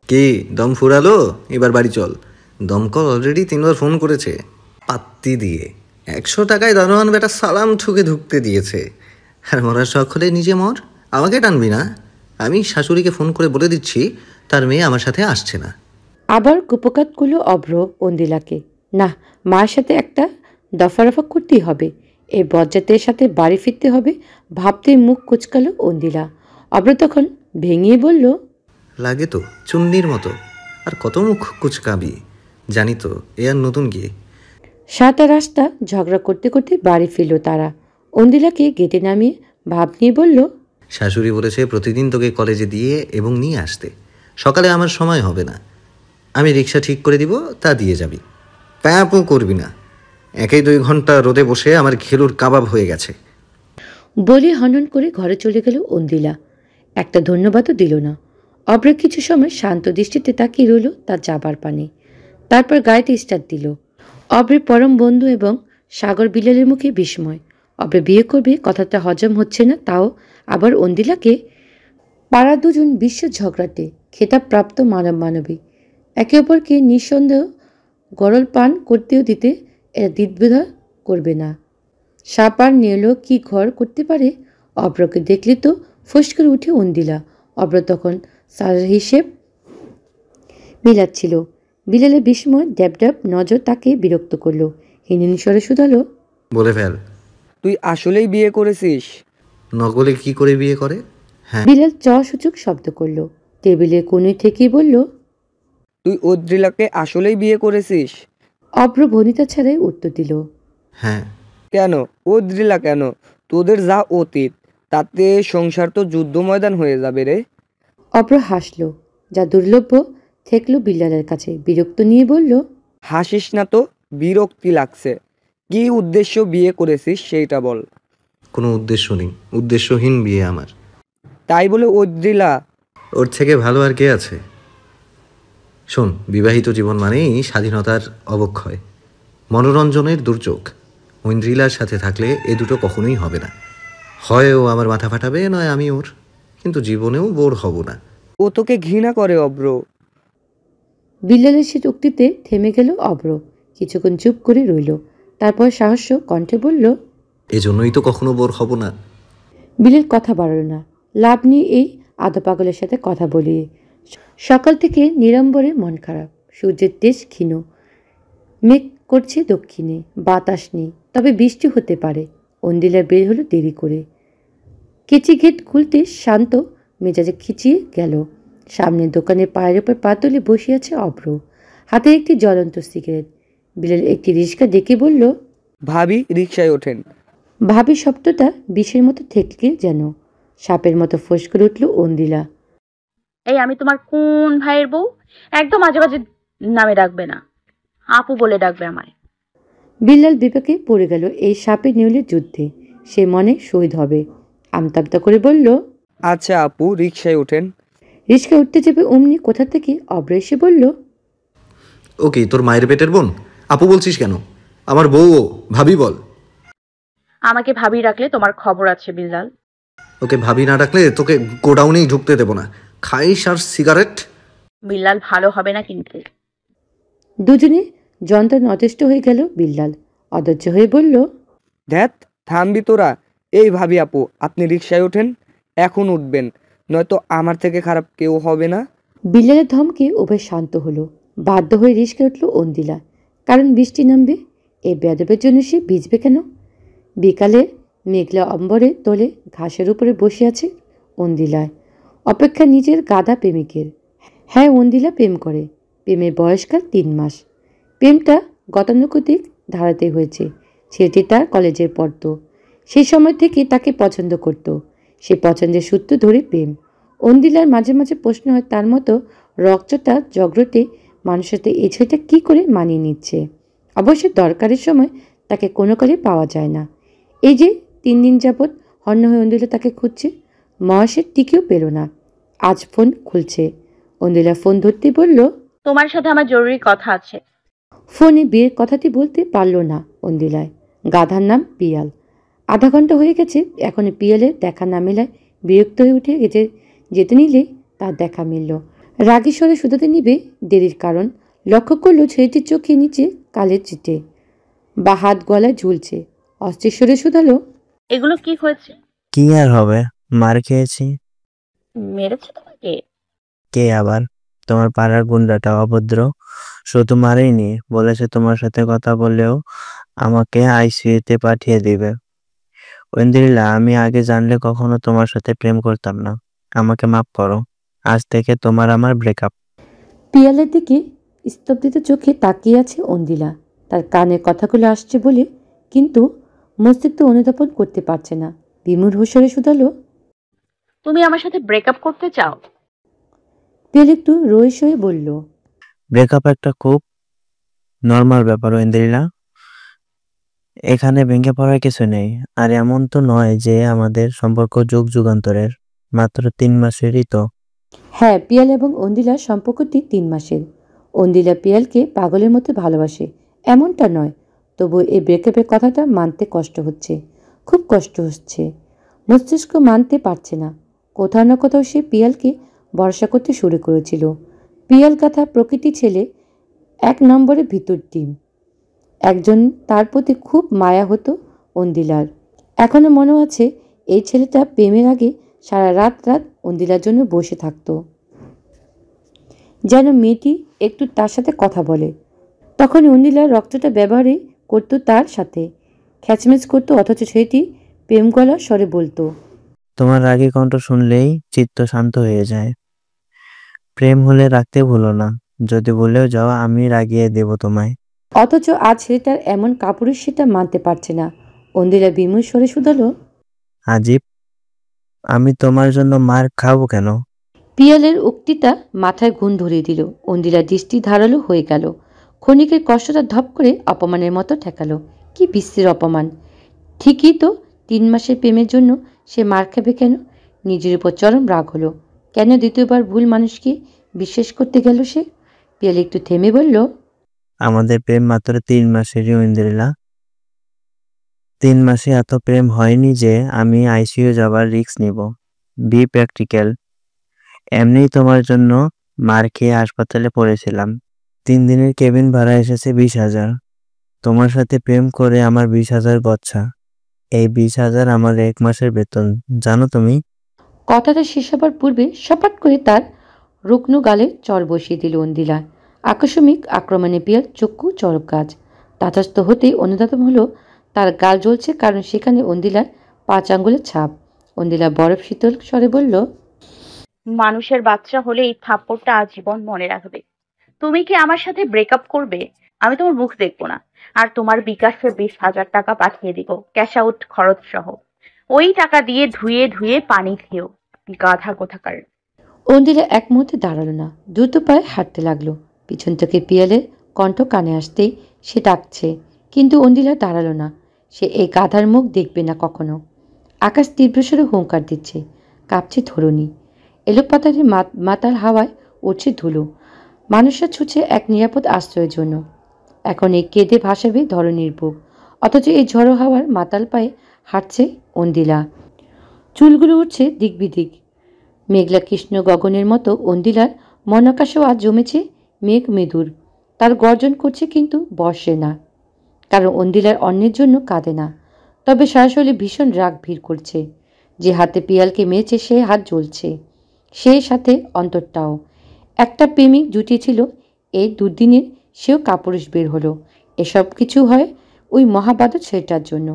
কে দম ফুরালো? এবার বাড়ি চল। দমকল অলরেডি 3বার ফোন করেছে, পাত্তি দিয়ে 100 টাকায় দারোয়ান বেটা সালাম ঠুকে ঢুকতে দিয়েছে। আর মরার শখ হলে নিজে মর, আমাকে টানবি না। আমি শাশুড়িকে ফোন করে বলে দিচ্ছি তার মেয়ে আমার সাথে আসছে না। আবার কুপকাত করল অভ্র অন্দিলাকে। না, মায়ের সাথে একটা দফারফা করতেই হবে, এই বজ্জাতের সাথে বাড়ি ফিরতে হবে ভাবতেই মুখ কুচকালো অন্দিলা। অভ্র তখন ভেঙিয়ে বলল, লাগে তো চুন্নির মতো, আর কত মুখ কুচকাবি? জানি তো, এ আর নতুন গিয়ে। সারা রাস্তা ঝগড়া করতে করতে বাড়ি ফিরল তারা। অন্দিলাকে গেটে নামিয়ে ভাব নিয়ে বলল, শাশুড়ি বলেছে প্রতিদিন তোকে কলেজে দিয়ে এবং নিয়ে আসতে। সকালে আমার সময় হবে না, আমি রিক্সা ঠিক করে দিব, তা দিয়ে যাবি। প্যাপও করবি না, 1-2 ঘন্টা রোদে বসে আমার ঘেলুর কাবাব হয়ে গেছে। বলে হনন করে ঘরে চলে গেল অন্দিলা। একটা ধন্যবাদও দিল না। অভ্র কিছু সময় শান্ত দৃষ্টিতে তাকিয়ে রইল তার যাবার পানে, তারপর গাড়িতে স্টার্ট দিল। অভ্রের পরম বন্ধু এবং সাগর বিলালের মুখে বিস্ময়। অভ্র বিয়ে করবে কথাটা হজম হচ্ছে না, তাও আবার অন্দিলাকে। পাড়া দুজন বিশ্ব ঝগড়াটে খেতাবপ্রাপ্ত মানবী একে অপরকে নিঃসন্দেহ গরল পান করতেও দিতে এরা দ্বিধা করবে না। সাপ আর নিয়েলেও কি ঘর করতে পারে? অভ্রকে দেখলে তো ফোঁস করে উঠে অন্দিলা। অভ্র তখন সার হিসেব মিলাচ্ছিল। বিলালের বিস্ময় ড্যাব নজর তাকে বিরক্ত করলো। হিনীন স্বরে শুধালো, বলে ফেল, তুই আসলেই বিয়ে করেছিস? নকলে কি করে বিয়ে করে? হ্যাঁ। বিলাল সূচক শব্দ করলো। টেবিলের কোণে থেকেই বলল, তুই অদ্রিলাকে আসলেই বিয়ে করেছিস? অভ্র ভনিতা ছাড়াই উত্তর দিল, হ্যাঁ। কেন অদ্রিলা কেন? তোদের যা অতীত, তাতে সংসার তো যুদ্ধ ময়দান হয়ে যাবে রে। অভ্র হাসলো, যা দুর্লভ্য ঠেকলো বিলালের কাছে। বিরক্ত নিয়ে বলল, হাসিস না তো, বিরক্তি লাগছে। কি উদ্দেশ্য বিয়ে করেছিস সেইটা বল। কোনো উদ্দেশ্য নেই, উদ্দেশ্যহীন বিয়ে আমার। তাই বলে অদ্রিলা? ওর থেকে ভালো আর কে আছে? শোন, বিবাহিত জীবন মানেই স্বাধীনতার অবক্ষয়, মনোরঞ্জনের দুর্যোগ। ঐন্দ্রিলার সাথে থাকলে এ দুটো কখনোই হবে না। হয় ও আমার মাথা ফাটাবে, নয় আমি ওর, কিন্তু জীবনেও বোর হব না। ও তোকে ঘৃণা করে অভ্র। বিলালের সে উক্তিতে থেমে গেল অভ্র। কিছুক্ষণ চুপ করে রইল, তারপর সাহস্য কণ্ঠে বলল, এজন্যই তো কখনো বোর হব না। বিলাল কথা বাড়ল না। লাভ নেই এই আধা পাগলের সাথে কথা বলিয়ে। সকাল থেকে নিরম্বরে মন খারাপ। সূর্যের তেজ ক্ষীণ, মেঘ করছে দক্ষিণে, বাতাস নেই, তবে বৃষ্টি হতে পারে। অন্দিলা বের হলো দেরি করে। কেচি গেট খুলতে শান্ত মেজাজে খিচিয়ে গেল। সামনে দোকানের পায়ের ওপর পা তুলে বসে আছে অভ্র, হাতে একটি জ্বলন্ত সিগারেট। বিলাল একটি রিক্সা ডেকে বলল, ভাবি রিকশায় ওঠেন। ভাবি শব্দটা বিষের মতো ঠেকে যেন। সাপের মতো ফোঁস করে উঠল অন্দিলা। এই আমি তোমার কোন ভাইয়ের বউ? একদম আজে বাজে নামে ডাকবে না, আপু বলে ডাকবে আমায়। বিল্লাল বিপাকে পড়ে গেল এই সাপের নেউলের যুদ্ধে। সে মনে শহীদ হবে। আমতামতা করে বলল, আচ্ছা আপু, রিকশায় ওঠেন। রিস্কা উঠতে যাবে অমনি কোথা থেকে অব্র এসে বলল, ওকে, তোর মায়ের পেটের বোন? আপু বলছিস কেন? আমার বউ ও, ভাবি বল। আমাকে ভাবি রাখলে তোমার খবর আছে বিল্লাল। ওকে ভাবি না ডাকলে তোকে গোডাউনেই ঢুকতে দেবো না। খাইস আর সিগারেট। বিল্লাল ভালো হবে না কিন্তু। দুজনে যন্ত্রণা অতিষ্ঠ হয়ে গেল। বিল্লাল অধৈর্য হয়ে বলল, ধ্যাত, থামবি তোরা। এই ভাবি আপু, আপনি রিকশায় ওঠেন, এখন উঠবেন, নয়তো আমার থেকে খারাপ কেউ হবে না। বিল্লালের ধমকে উভয় শান্ত হলো। বাধ্য হয়ে রিস্কে উঠল অন্দিলা। কারণ বৃষ্টি নামবে। এই বেয়াদবের জন্য সে ভিজবে কেন? বিকালে মেঘলা অম্বরে তোলে ঘাসের উপরে বসে আছে অন্দিলায়। অপেক্ষা নিজের গাধা প্রেমিকের। হ্যাঁ, অন্দিলা প্রেম করে। প্রেমের বয়সকাল 3 মাস। প্রেমটা গতানুগতিক ধারাতে হয়েছে। ছেলেটি তার কলেজের পড়ত। সেই সময় থেকে তাকে পছন্দ করত। সে পছন্দের সূত্র ধরে প্রেম। অন্দিলার মাঝে মাঝে প্রশ্ন হয়, তার মতো রক্তটা জগরটে মানুষের সাথে এই ছেলেটা কী করে মানিয়ে নিচ্ছে। অবশ্য দরকারের সময় তাকে কোনো কালে পাওয়া যায় না। এই যে 3 দিন যাবৎ হন্য হয়ে অন্দিলা তাকে খুঁজছে। মহাশের টিকেও পেল না। আজ ফোন খুলছে। অন্দিলা ফোন ধরতে বলল, তোমার সাথে আমার জরুরি কথা আছে। ফোনে বিয়ের কথাটি বলতে পারল না অন্দিলায়। গাধার নাম পিয়াল। আধা ঘন্টা হয়ে গেছে, এখনো পিয়ালের দেখা না মেলায় বিরক্ত হয়ে উঠে যেতে নিলে তার দেখা মিলল। রাগী স্বরে শুধাতে নিবে দেরির কারণ লক্ষ্য করল ছেলেটির চোখে নিচে কালের চিটে বা হাত গলায় ঝুলছে। অস্থির স্বরে শুধালো, এগুলো কি হয়েছে? কি আর হবে, মার খেয়েছি। মেরেছে তোমাকে? কে আবার? তোমার পাড়ার গুন্ডাটা অভদ্র। শুধু মারেনি, বলেছে তোমার সাথে কথা বললেও আমাকে আইসিইউতে পাঠিয়ে দিবে। ঐন্দ্রিলা, আমি আগে জানলে কখনো তোমার সাথে প্রেম করতাম না। আমাকে মাফ করো। আজ থেকে তোমার আমার ব্রেকআপ। পিয়ালের দিকে স্তব্ধিত চোখে তাকিয়ে আছে অন্দিলা। তার কানে কথাগুলো আসছে বলে কিন্তু মস্তিষ্ক অনুধাবন করতে পারছে না। বিমূঢ় স্বরে শুধালো, তুমি আমার সাথে ব্রেকআপ করতে চাও? পিয়াল একটু রইস হয়ে বলল, ব্রেকআপ একটা খুব নর্মাল ব্যাপার ঐন্দ্রিলা। এখানে ভেঙে পড়ার কিছু নেই। আর এমন তো নয় যে আমাদের সম্পর্ক যুগ যুগান্তরের, মাত্র 3 মাসেরই তো। হ্যাঁ, পিয়াল এবং অন্দিলার সম্পর্কটি 3 মাসের। অন্দিলা পিয়ালকে পাগলের মতো ভালোবাসে, এমনটা নয়। তবু এই ব্রেকআপের কথাটা মানতে কষ্ট হচ্ছে, খুব কষ্ট হচ্ছে। মস্তিষ্ক মানতে পারছে না। কোথাও না কোথাও সে পিয়ালকে ভরসা করতে শুরু করেছিল। পিয়াল কথা প্রকৃতি ছেলে, 1 নম্বরে ভিতর ডিম। একজন তার প্রতি খুব মায়া হতো অন্দিলার। এখনো মনে আছে এই ছেলেটা প্রেমের আগে সারা রাত অন্দিলার জন্য বসে থাকতো, যেন মেয়েটি একটু তার সাথে কথা বলে। তখন অন্দিলার রক্তটা ব্যবহারই করতো তার সাথে, খ্যাচমেচ করতো, অথচ ছেলেটি প্রেম গলা স্বরে বলতো, তোমার রাগী কণ্ঠ শুনলেই চিত্ত শান্ত হয়ে যায়। প্রেম হলে রাখতে ভুলো না। যদি ভুলেও যাও, আমি রাগিয়ে দেব তোমায়। অথচ আজ ছেলেটার এমন কাপুরুষ সেটা মানতে পারছে না। অন্দিলা বিমূঢ় স্বরে শুধালো, আজীব, আমি তোমার জন্য মার খাবো কেন? পিয়ালের উক্তিটা মাথায় ঘুণ ধরিয়ে দিল। অন্দিলা দৃষ্টি ধারালো হয়ে গেল। ক্ষণিকের কষ্টটা ধপ করে অপমানের মতো ঠেকালো। কি বিশ্রীর অপমান! ঠিকই তো, 3 মাসের প্রেমের জন্য সে মার খাবে কেন? নিজের উপর চরম রাগ হলো। কেন দ্বিতীয়বার ভুল মানুষকে বিশ্বাস করতে গেল সে? পিয়াল একটু থেমে বলল, আমাদের প্রেম মাত্র 3 মাসেরই ঐন্দ্রিলা। 3 মাসে এত প্রেম হয়নি যে আমি আইসিইউ যাবার রিস্ক নিব। B practical. এমনিই তোমার জন্য মার খেয়ে হাসপাতালে পড়েছিলাম। 3 দিনের কেবিন ভাড়া এসেছে 20,000। তোমার সাথে প্রেম করে আমার 20,000 গচ্ছা। এই 20,000 আমার 1 মাসের বেতন, জানো তুমি? কথাটা শেষ হবার পূর্বে সপাট করে তার রুগ্ন গালে চর বসিয়ে দিল অন্দিলা। আকস্মিক আক্রমণে পিয়াল চক্ষু চরক গাছ। তাতস্থ হতেই অনুধাবন হলো তার গাল জ্বলছে, কারণ সেখানে অন্দিলার 5 আঙ্গুলের ছাপ। অন্দিলা বরফ শীতল স্বরে বলল, মানুষের বাচ্চা হলে এই থাপ্পড়টা আজীবন মনে রাখবে। তুমি কি আমার সাথে ব্রেকআপ করবে? আমি তোমার মুখ দেখবো না। আর তোমার বিকাশে 20,000 টাকা পাঠিয়ে দিব, ক্যাশ আউট খরচ সহ। ওই টাকা দিয়ে ধুয়ে ধুয়ে পানি খেও, গাধা কোথাকার। অন্দিলা এক মুহূর্তে দাঁড়ালো না, দ্রুত পায়ে হাঁটতে লাগলো। পিছন থেকে পিয়ালের কণ্ঠ কানে আসতেই সে ডাকছে, কিন্তু অন্দিলা দাঁড়ালো না। সে এই গাধার মুখ দেখবে না কখনো। আকাশ তীব্রস্বরে হুঙ্কার দিচ্ছে, কাঁপছে ধরণী। এলোপাতারে মাতার হাওয়ায় উঠছে ধুলো। মানুষরা ছুটছে এক নিরাপদ আশ্রয়ের জন্য। এখন এই কেঁদে ভাসাবে ধরণীর বুক, অথচ এই ঝড়ো হাওয়ার মাতাল পায়ে হাঁটছে অন্দিলা। চুলগুলো উঠছে দিক বিদিক। মেঘলা কৃষ্ণ গগনের মতো অন্দিলার মন আকাশেও আজ জমেছে মেঘ মেদুর। তার গর্জন করছে কিন্তু বর্ষে না, কারণ অন্দিলার অন্যের জন্য কাঁদে না। তবে সরাসরি ভীষণ রাগ ভিড় করছে। যে হাতে পিয়ালকে মেরেছে সে হাত জ্বলছে, সেই সাথে অন্তরটাও। একটা প্রেমিক জুটিয়েছিল এই দুদিনের, সেও কাপুরুষ বের হলো। এসব কিছু হয় ওই মহাবাদক ছেলেটার জন্য।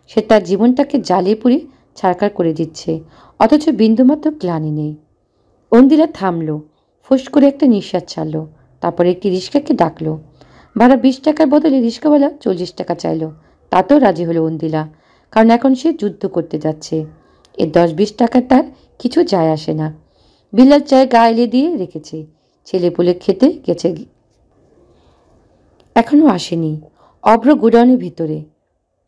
সে তার জীবনটাকে জ্বালিয়ে পুড়িয়ে ছারখার করে দিচ্ছে, অথচ বিন্দুমাত্র গ্লানি নেই। অন্দিলা থামলো, ফুস করে একটা নিঃশ্বাস ছাড়লো, তারপরে একটি রিস্কাকে ডাকলো। ভাড়া 20 টাকার বদলে রিস্কাওয়ালা 40 টাকা চাইলো। তাতেও রাজি হলো অন্দিলা, কারণ এখন সে যুদ্ধ করতে যাচ্ছে। এর 10-20 টাকা তার কিছু যায় আসে না। বিলাল চায়ে গা এলিয়ে দিয়ে রেখেছে। ছেলে পুলে খেতে গেছে, এখনো আসেনি। অভ্র গুডাউনের ভিতরে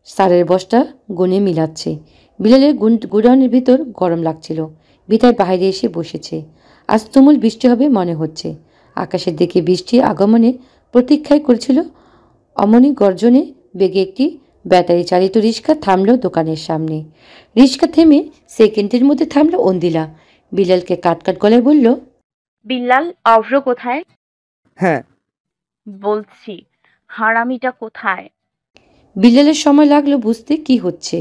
সারের বস্তা গুনে মিলাচ্ছে। বিলালের গুডাউনের ভিতর গরম লাগছিল, বিদায় বাইরে এসে বসেছে। আজ তুমুল বৃষ্টি হবে মনে হচ্ছে। আকাশের দিকে বৃষ্টির আগমনে প্রতীক্ষায় করেছিল। অমনি গর্জনে বেগে একটি ব্যাটারি চালিত রিক্সা থামল দোকানের সামনে। রিক্সা থেমে সেকেন্ডের মধ্যে থামল অন্দিলা। বিলালকে কাটকাট গলায় বলল, বিল্লাল, অভ্র কোথায়? হ্যাঁ, বলছি হারামিটা কোথায়? বিলালের সময় লাগলো বুঝতে কি হচ্ছে।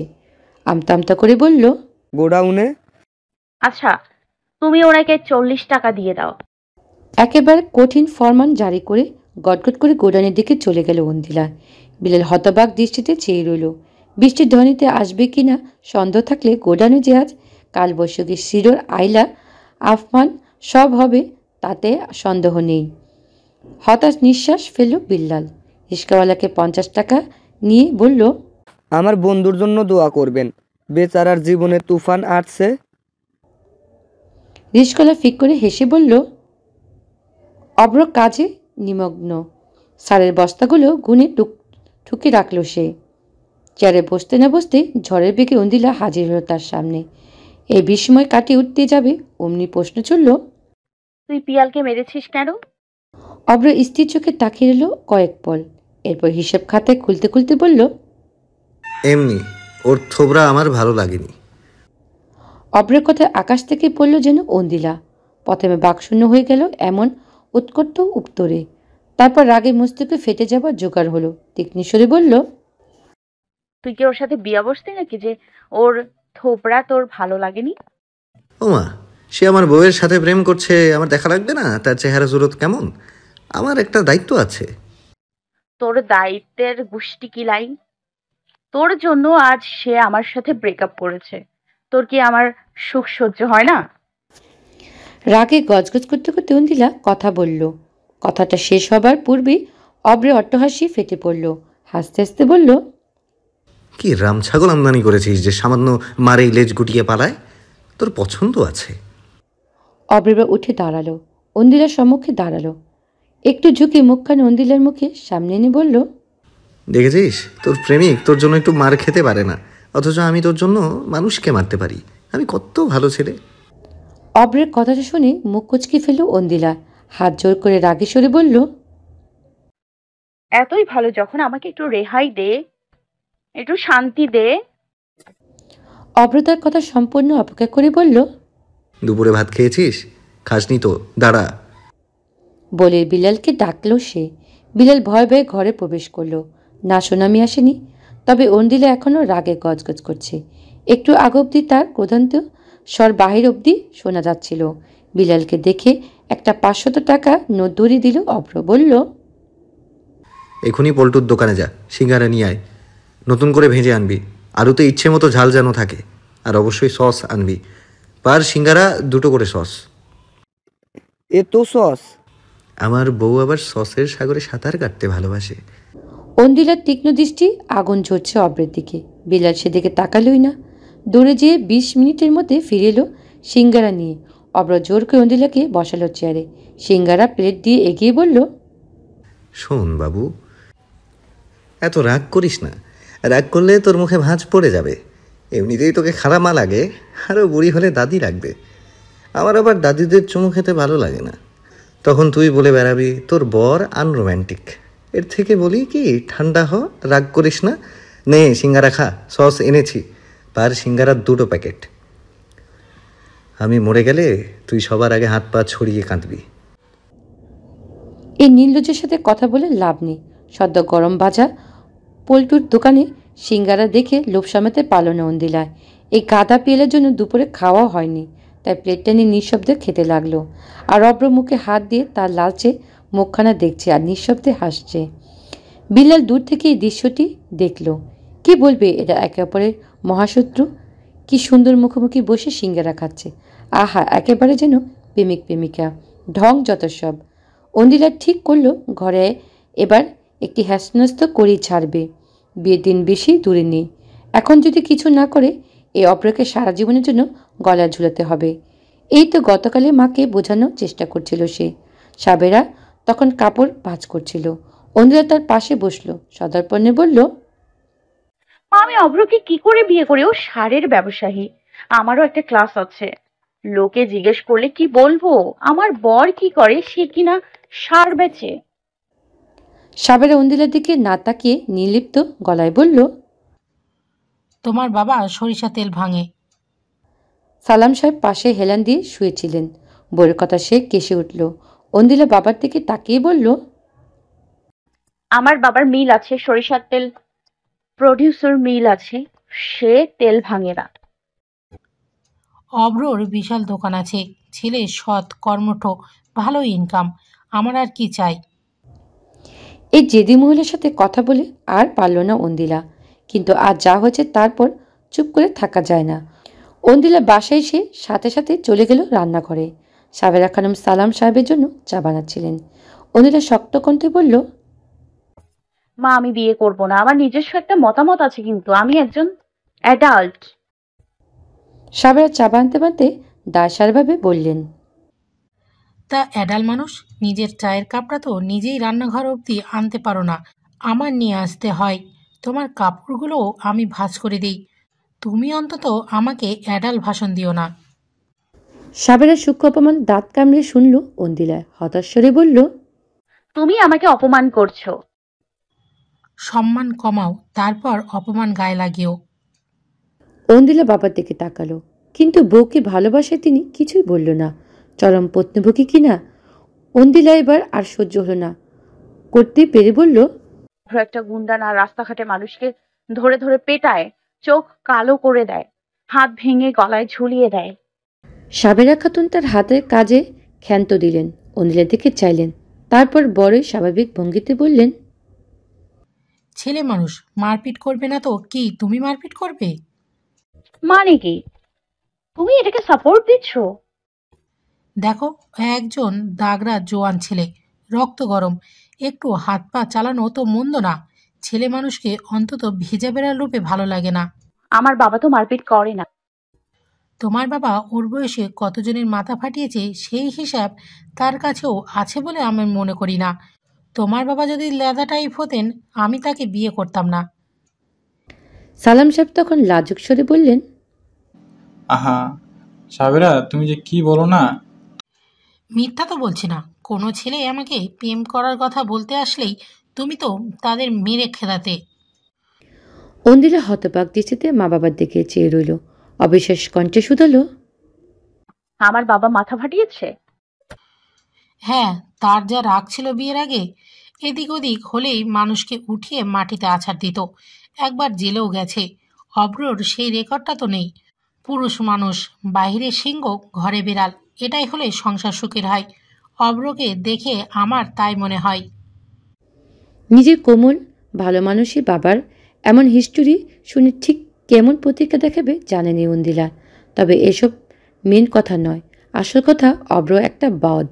আমতা আমতা করে বলল, গোডাউনে। আচ্ছা, তুমি ওনাকে 40 টাকা দিয়ে দাও। একেবারে কঠিন ফরমান জারি করে গটগট করে গোডাউনের দিকে চলে গেল অন্দিলা। বিলাল হতবাক দৃষ্টিতে চেয়ে রইল। বৃষ্টির ধ্বনিতে আসবে কিনা সন্দেহ থাকলে গোডাউনে যে আজ কালবৈশাখী শিরোর আইলা আফমান সব হবে তাতে সন্দেহ নেই। হতাশ নিঃশ্বাস ফেলল বিল্লাল। রিক্সাওয়ালাকে 50 টাকা নিয়ে বলল, আমার বন্ধুর জন্য দোয়া করবেন, বেচারার জীবনে তুফান আসছে। রিক্সাওয়ালা ফিক করে হেসে বলল, অব্র কাজে নিমগ্ন। সারের বস্তাগুলো গুনে ঠুকে রাখল সে। চেয়ারে বসতে না বসতে ঝড়ের বেগে অন্দিলা হাজির হলো তার সামনে। এই বিস্ময় কাটিয়ে উঠতে যাবে অমনি প্রশ্ন চলল, তুই পিয়ালকে মেরেছিস কেন? অব্র স্থির চোখে তাকিয়ে রইল কয়েক পল, এরপর হিসেব খাতায় খুলতে খুলতে বলল, এমনি, ওর থোবরা আমার ভালো লাগেনি। অব্রের কথায় আকাশ থেকে পড়ল যেন অন্দিলা। প্রথমে বাকশূন্য হয়ে গেল এমন উৎকট উত্তরে, তারপর রাগে মস্তিষ্কে ফেটে যাবার জোগাড় হলো। তীক্ষ্ণস্বরে বলল, তুই কি ওর সাথে বিয়া বসতি নাকি যে ওর থোপড়া তোর ভালো লাগেনি? ওমা, সে আমার বউয়ের সাথে প্রেম করছে, আমার দেখা লাগবে না তার চেহারা সুরত কেমন? আমার একটা দায়িত্ব আছে। তোর দায়িত্বের গুষ্টি কিলাই। তোর জন্য আজ সে আমার সাথে ব্রেকআপ করেছে। তোর কি আমার সুখ সহ্য হয় না? রাগে গজগজ করতে করতে অন্দিলা কথা বলল। কথাটা শেষ হবার পূর্বেই অব্রে অট্টহাসি ফেটে পড়ল। হাসতে হাসতে বলল, কি রাম ছাগল আমদানি করেছিস যে সামান্য মারে লেজ গুটিয়ে পালায়? তোর পছন্দ আছে। অব্রে উঠে দাঁড়ালো, অন্দিলার সম্মুখে দাঁড়ালো। একটু ঝুঁকে মুখখানে অন্দিলার মুখে সামনে এনে বলল, দেখেছিস, তোর প্রেমিক তোর জন্য একটু মার খেতে পারে না, অথচ আমি তোর জন্য মানুষকে মারতে পারি। আমি কত ভালো ছেলে। অব্রের কথাটা শুনে মুখ কুচকে ফেলল অন্দিলা। হাত জোর করে রাগে সরে বলল, এতই ভালো যখন আমাকে একটু রেহাই দে, একটু শান্তি দে। অব্র তার কথা সম্পূর্ণ অপেক্ষা করে বলল, দুপুরে ভাত খেয়েছিস? খাসনি তো, দাঁড়া। বলে বিলালকে ডাকলো সে। বিলাল ভয় ভয়ে ঘরে প্রবেশ করলো। না সুনামি আসেনি, তবে অন্দিলা এখনো রাগে গজগজ করছে। একটু আগ অব্দি তার ক্রোধান্ত স্বর বাহির অব্দি শোনা যাচ্ছিল। বিলালকে দেখে একটা 500 টাকা নোট ধরিয়ে দিল অভ্র। বলল, এখনই পল্টুর দোকানে যা, সিঙ্গারা নিয়ে আয়, নতুন করে ভেজে আনবি। আলুতে ইচ্ছে মতো ঝাল যেন থাকে, আর অবশ্যই সস আনবি। পার সিঙ্গারা 2টো করে সস। এ তো সস? আমার বউ আবার সসের সাগরে সাঁতার কাটতে ভালোবাসে। অন্দিলার তীক্ষ্ণ দৃষ্টি আগুন ঝরছে অব্রের দিকে। বিলাল সেদিকে তাকালই না। দৌড়ে যেয়ে 20 মিনিটের মধ্যে ফিরে এলো সিঙ্গারা নিয়ে। অব্র জোর করে অন্দিলাকে বসালো চেয়ারে। সিঙ্গারা প্লেট দিয়ে এগিয়ে বলল, শোন বাবু, এত রাগ করিস না। রাগ করলে তোর মুখে ভাঁজ পড়ে যাবে। এমনিতেই তোকে খারাপ মা লাগে, আরও বুড়ি হলে দাদি লাগবে। আমার আবার দাদিদের চুমু খেতে ভালো লাগে না। তখন তুই বলে বেড়াবি তোর বর আনরোম্যান্টিক। এর থেকে বলি কি, ঠান্ডা হ, রাগ করিস না। নে সিঙ্গারা খা, সস এনেছি, পার সিঙ্গারার 2 প্যাকেট। আমি মরে গেলে তুই সবার আগে হাত পা ছড়িয়ে কাঁদবি। এই নীলজ্জের সাথে কথা বলে লাভ নেই। সদ্য গরম ভাজা পল্টুর দোকানে সিঙ্গারা দেখে লোভ সামলাতে পারল না অন্দিলায়। এই গাধা পিয়েলের জন্য দুপুরে খাওয়া হয়নি, তাই প্লেটটা নিয়ে নিঃশব্দে খেতে লাগলো। আর অব্র মুখে হাত দিয়ে তার লালচে মুখখানা দেখছে আর নিঃশব্দে হাসছে। বিল্লাল দূর থেকে এই দৃশ্যটি দেখল। কি বলবে, এরা একে অপরের মহাশত্রু। কি সুন্দর মুখোমুখি বসে সিঙ্গারা খাচ্ছে। আহা, একেবারে যেন প্রেমিক প্রেমিকা। ঢং যত সব। অন্দিলা ঠিক করলো ঘরে এবার একটি হ্যাসনস্ত করেই ছাড়বে। বিয়ের দিন বেশি দূরে নেই। এখন যদি কিছু না করে এই অব্রকে সারা জীবনের জন্য গলায় ঝুলাতে হবে। এই তো গতকালে মাকে বোঝানোর চেষ্টা করছিল সে। সাবেরা তখন কাপড় ভাঁজ করছিল। অন্দিলা তার পাশে বসলো, সদর্পণে বলল, মা, আমি অভ্রকে কি করে বিয়ে করি? ও সারের ব্যবসায়ী। আমারও একটা ক্লাস আছে। লোকে জিজ্ঞেস করলে কি বলবো? আমার বর কি করে? সে কিনা সার বেচে। সাবেরা অন্দিলার দিকে না তাকিয়ে নির্লিপ্ত গলায় বলল, তোমার বাবা সরিষা তেল ভাঙে। সালাম সাহেব পাশে হেলান দিয়ে শুয়েছিলেন। বউয়ের কথা সে কেসে উঠল। অন্দিলা বাবার দিকে তাকিয়ে বলল, আমার বাবার মিল আছে, সরিষার তেল প্রডিউসার মিল আছে। সে তেল ভাঙে না। অভ্রর বিশাল দোকান আছে, ছেলে সৎ, কর্মঠ, ভালো ইনকাম। আমার আর কি চাই? এই জেদি মহিলার সাথে কথা বলে আর পারল না অন্দিলা। কিন্তু আজ যা হয়েছে তারপর চুপ করে থাকা যায় না। অন্দিলা বাসায় এসে সাথে সাথে চলে গেল রান্নাঘরে। সাবেরা খানম সালাম সাহেবের জন্য চা বানাচ্ছিলেন। অন্দিলা শক্ত কণ্ঠে বলল, মা, আমি বিয়ে করব না। আমার নিজস্ব একটা মতামত আছে, কিন্তু আমি একজন অ্যাডাল্ট। সাবেরা চা বানতে বানতে দায়সারভাবে বললেন, তা অ্যাডাল মানুষ নিজের চায়ের কাপটা তো নিজেই রান্নাঘর অবধি আনতে পারো না, আমার নিয়ে আসতে হয়। তোমার কাপড়গুলোও আমি ভাঁজ করে দিই। তুমি অন্তত আমাকে অ্যাডাল ভাষণ দিও না। সাবেরা সূক্ষ্ম অপমান দাঁত কামড়ে শুনল অন্দিলা। হতাশ্বরে বলল, তুমি আমাকে অপমান করছো। সম্মান কমাও, তারপর অপমান গায়ে লাগিও। অন্দিলা বাবার দিকে তাকালো, কিন্তু বউকে ভালোবাসে তিনি কিছুই বলল না। চরম পত্নীভোগী কিনা। অন্দিলা এবার আর সহ্য হলো না করতে পেরে বলল, একটা গুন্ডা না, রাস্তাঘাটে মানুষকে ধরে ধরে পেটায়, চোখ কালো করে দেয়, হাত ভেঙে গলায় ঝুলিয়ে দেয়। সাবেরা খাতুন তার হাতের কাজে ক্ষান্ত দিলেন। অন্দিলার দিকে চাইলেন, তারপর বড়ই স্বাভাবিক ভঙ্গিতে বললেন, ছেলে মানুষ মারপিট করবে না তো কি তুমি মারপিট করবে? মানে কি? তুমি এটাকে সাপোর্ট দিচ্ছ? দেখো, একজন দাগড়া জোয়ান ছেলে, রক্ত গরম, একটু হাত পা চালানো তো মন্দ না। ছেলে মানুষকে অন্তত ভেজা বেড়ার রূপে ভালো লাগে না। আমার বাবা তো মারপিট করে না। তোমার বাবা ওর বয়সে কতজনের মাথা ফাটিয়েছে সেই হিসাব তার কাছেও আছে বলে আমি মনে করি না। তোমার বাবা যদি লেদা টাইপ হতেন আমি তাকে বিয়ে করতাম না। সালাম সাহেব তখন লাজুক স্বরে বললেন, আহা সাবেরা, তুমি যে কি বলো না। মিথ্যা তো বলছি না। কোনো ছেলে আমাকে প্রেম করার কথা বলতে আসলেই তুমি তো তাদের মেরে খেলাতে। অন্দিলা হতবাক দৃষ্টিতে মা বাবার দিকে চেয়ে রইল। অবিশ্বাস কণ্ঠে শুধালো, আমার বাবা মাথা ফাটিয়েছে? হ্যাঁ, তার যা রাগ ছিল বিয়ের আগে, এদিক ওদিক হলেই মানুষকে উঠিয়ে মাটিতে আছাড় দিত। একবার জেলেও গেছে। অব্রর সেই রেকর্ডটা তো নেই। পুরুষ মানুষ, বাইরে সিংহ, ঘরে বিড়াল, এটাই হলে সংসার সুখের হয়। অব্রকে দেখে আমার তাই মনে হয়। নিজের কোমল ভালো মানুষই বাবার এমন হিস্টোরি শুনে ঠিক কেমন প্রতিক্রিয়া দেখাবে জানেনি অন্দিলা। তবে এসব মেন কথা নয়, আসল কথা অব্র একটা বদ।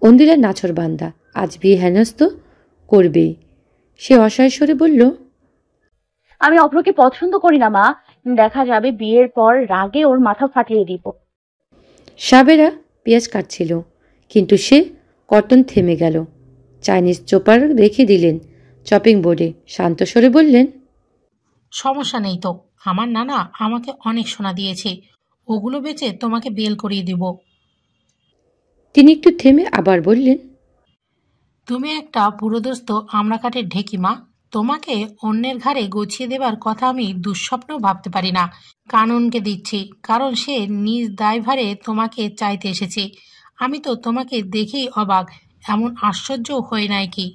অন্দিলা নাছর বান্দা, আজ বিয়ে হেনস্ত করবেই। সে অসহায় স্বরে বলল, আমি অভ্রকে পছন্দ করি না মা। দেখা যাবে বিয়ের পর রাগে ওর মাথা ফাটিয়ে দিব। সাবেরা পেঁয়াজ কাটছিল, কিন্তু সে কর্তন থেমে গেল। চাইনিজ চোপার রেখে দিলেন চপিং বোর্ডে, শান্ত স্বরে বললেন, সমস্যা নেই তো, আমার নানা আমাকে অনেক সোনা দিয়েছে, ওগুলো বেচে তোমাকে বেল করিয়ে দেব। তিনি একটু থেমে আবার বললেন, তুমি একটা পুরোদস্ত আমরা কাঠের ঢেকি মা, তোমাকে অন্যের ঘাড়ে গছিয়ে দেবার কথা আমি দুঃস্বপ্নেও ভাবতে পারি না। কাননকে দিচ্ছি, কারণ সে নিজ দায়ভারে তোমাকে চাইতে এসেছে। আমি তো তোমাকে দেখেই অবাক, এমন আশ্চর্য হয়ে নাই কি।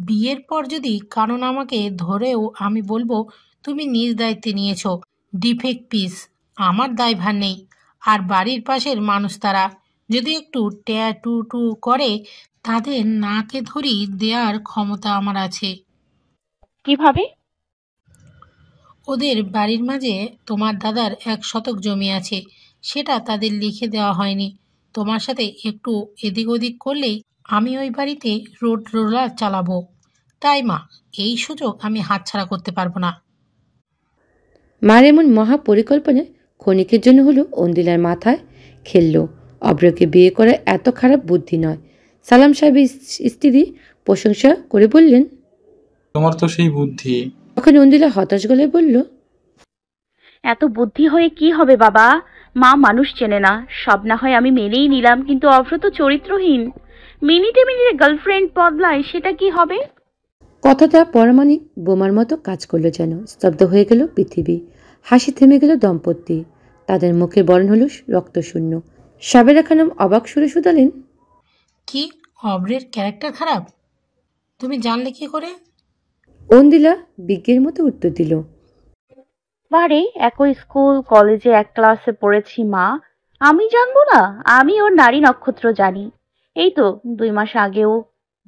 বিয়ের পর যদি কানন আমাকে ধরেও আমি বলবো তুমি নিজ দায়িত্বে নিয়েছ, ডিফেক্ট পিস, আমার দায়ভার নেই। আর বাড়ির পাশের মানুষ তারা যদি একটু ট্যাটু টু করে, তাদের নাকে ধরি দেওয়ার ক্ষমতা আমার আছে। কিভাবে? ওদের বাড়ির মাঝে তোমার দাদার 1 শতক জমি আছে, সেটা তাদের লিখে দেওয়া হয়নি। তোমার সাথে একটু এদিক ওদিক করলেই আমি ওই বাড়িতে রোড রোলার চালাবো। তাই মা, এই সুযোগ আমি হাতছাড়া করতে পারবো না। মার এমন মহা পরিকল্পনা ক্ষণিকের জন্য হলো অন্দিলার মাথায় খেলল। অব্রকে বিয়ে করা এত খারাপ বুদ্ধি নয়। সালাম সাহেবের স্ত্রী প্রশংসা করে বললেন, তোমার তো সেই বুদ্ধি। তখন অন্দিলা হতাশ গলায় বলল, এত বুদ্ধি হয়ে কি হবে বাবা? মা মানুষ চেনে না, সব না হয় আমি মেনেই নিলাম, কিন্তু অভ্র তো চরিত্রহীন। মিনিটে মিনিটে গার্লফ্রেন্ড বদলায়, সেটা কি হবে? কথাটা পরমাণিক বোমার মতো কাজ করলো যেন। স্তব্ধ হয়ে গেল পৃথিবী, হাসি থেমে গেল দম্পতি। তাদের মুখের বরণ হলো রক্তশূন্য। সাবেরা খানম অবাক সুরে শুধালেন, কি, অব্রের ক্যারেক্টার খারাপ? তুমি জানলে কি করে? অন্দিলা বিজ্ঞের মতো উত্তর দিল, বারে একই স্কুল কলেজে এক ক্লাসে পড়েছি মা, আমি জানবো না? আমি ওর নারী নক্ষত্র জানি। এই তো 2 মাস আগেও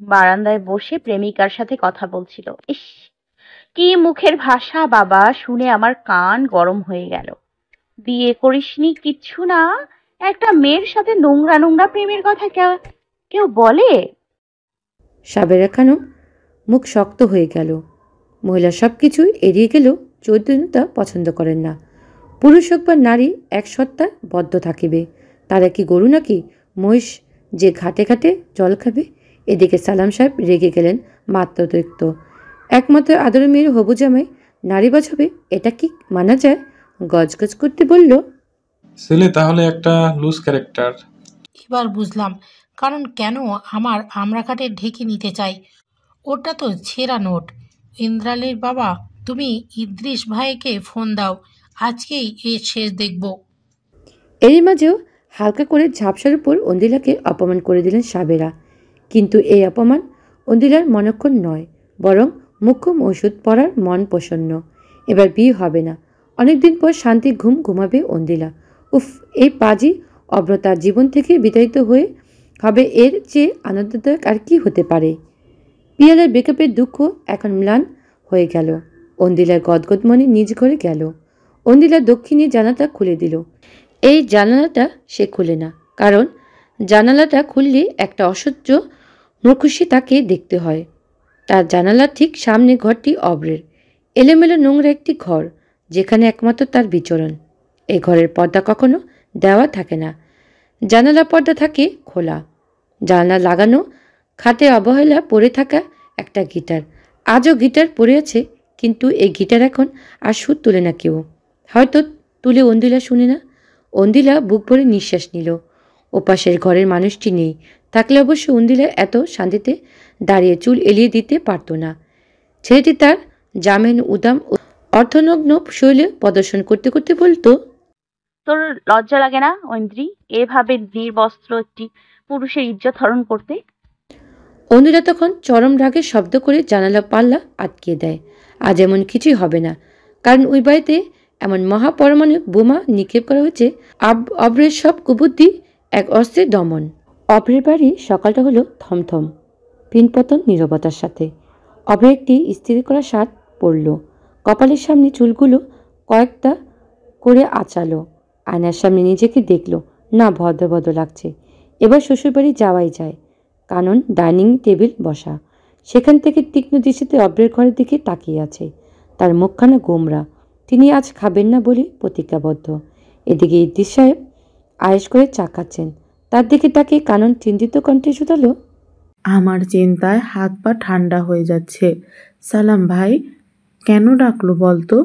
বারান্দায় বসে প্রেমিকার সাথে কথা বলছিল। ইস, কি মুখের ভাষা বাবা, শুনে আমার কান গরম হয়ে গেল। বিয়ে করিসনি কিচ্ছু না, একটা মেয়ের সাথে নোংরা নোংরা প্রেমের কথা কেউ কেউ বলে? সাবেরা খানম মুখ শক্ত হয়ে গেল। মহিলা সব কিছু এড়িয়ে গেলেও চৈতন্যতা পছন্দ করেন না। পুরুষ হোক বা নারী, এক সত্তা বদ্ধ থাকিবে। তারা কি গরু নাকি মহিষ যে ঘাটে ঘাটে জল খাবে? এদিকে সালাম সাহেব রেগে গেলেন মাত্রাতিরিক্ত। একমাত্র আদরের মেয়ের হবু জামাই নারীবাজ হবে, এটা কি মানা যায়? গজগজ করতে বলল, ছেলে তাহলে একটা লুজ ক্যারেক্টার। এবার বুঝলাম কারণ কেন আমার আমরা কাঠের ঢেকে নিতে চাই। ওটা তো ছেঁড়া নোট। ইন্দ্রালীর বাবা, তুমি ইদ্রিস ভাইকে ফোন দাও, আজকেই এর শেষ দেখব। এরই মাঝেও হালকা করে ঝাপসার উপর অন্দিলাকে অপমান করে দিলেন সাবেরা। কিন্তু এই অপমান অন্দিলার মনক্ষণ নয়, বরং মুখ্য ওষুধ পড়ার মন প্রসন্ন। এবার বিয়ে হবে না। অনেকদিন পর শান্তি ঘুম ঘুমাবে অন্দিলা। উফ, এই পাজি অভ্র তার জীবন থেকে বিতাড়িত হয়ে হবে, এর চেয়ে আনন্দদায়ক আর কি হতে পারে? পিয়ালের ব্রেকআপের দুঃখ এখন ম্লান হয়ে গেল। অন্দিলার গদগদ মনে নিজ ঘরে গেল। অন্দিলা দক্ষিণে জানালাটা খুলে দিল। এই জানালাটা সে খুলে না, কারণ জানালাটা খুললে একটা অসহ্য মূর্খসী তাকে দেখতে হয়। তার জানালার ঠিক সামনে ঘরটি অব্রের। এলোমেলো নোংরা একটি ঘর, যেখানে একমাত্র তার বিচরণ। এই ঘরের পর্দা কখনো দেওয়া থাকে না, জানালা পর্দা থাকে খোলা। জানালা লাগানো খাটে অবহেলা পড়ে থাকা একটা গিটার। আজও গিটার পড়ে আছে, কিন্তু এই গিটার এখন আর সুর তোলে না কেউ। হয়তো তুলে অন্দিলা শুনে না। অন্দিলা বুক ভরে নিঃশ্বাস নিল। ওপাশের ঘরের মানুষটি নেই, থাকলে অবশ্য অন্দিলা এত শান্তিতে দাঁড়িয়ে চুল এলিয়ে দিতে পারত না। ছেলেটি তার জামেন উদাম অর্থনগ্ন শৈলে প্রদর্শন করতে করতে বলতো, তোর লজ্জা লাগে না ঐন্দ্রি, এভাবে নির্বস্ত্র একটি পুরুষের ইজ্জত হরণ করতে? অন্দিলা তখন চরম রাগে শব্দ করে জানালা পাল্লা আটকে দেয়। আজ এমন কিছুই হবে না, কারণ ওই বাড়িতে এমন মহাপরমাণবিক বোমা নিক্ষেপ করা হয়েছে। অভ্রের সব কুবুদ্ধি এক অস্ত্রের দমন। অভ্রের বাড়ি সকালটা হলো থমথম পিনপতন নীরবতার সাথে। অভ্র একটি ইস্ত্রি করা শার্ট পরল, কপালের সামনে চুলগুলো কয়েকটা করে আঁচালো। আয়নার সামনে নিজেকে দেখল, না ভদ্র লাগছে। এবার শ্বশুরবাড়ি যাওয়াই যায়। কানন ডাইনিং টেবিল বসা, সেখান থেকে তীক্ষ্ণ দৃষ্টিতে অভ্রের ঘরের দিকে তাকিয়ে আছে। তার মুখখানা গোমরা, তিনি আজ খাবেন না বলে প্রতিজ্ঞাবদ্ধ। এদিকে ইদ্রিস সাহেব আয়েশ করে চা খাচ্ছেন। তার দিকে তাকে কানন চিন্তিত কণ্ঠে শুধালো, আমার চিন্তায় হাত পা ঠান্ডা হয়ে যাচ্ছে। সালাম ভাই কেন ডাকলো বলতো?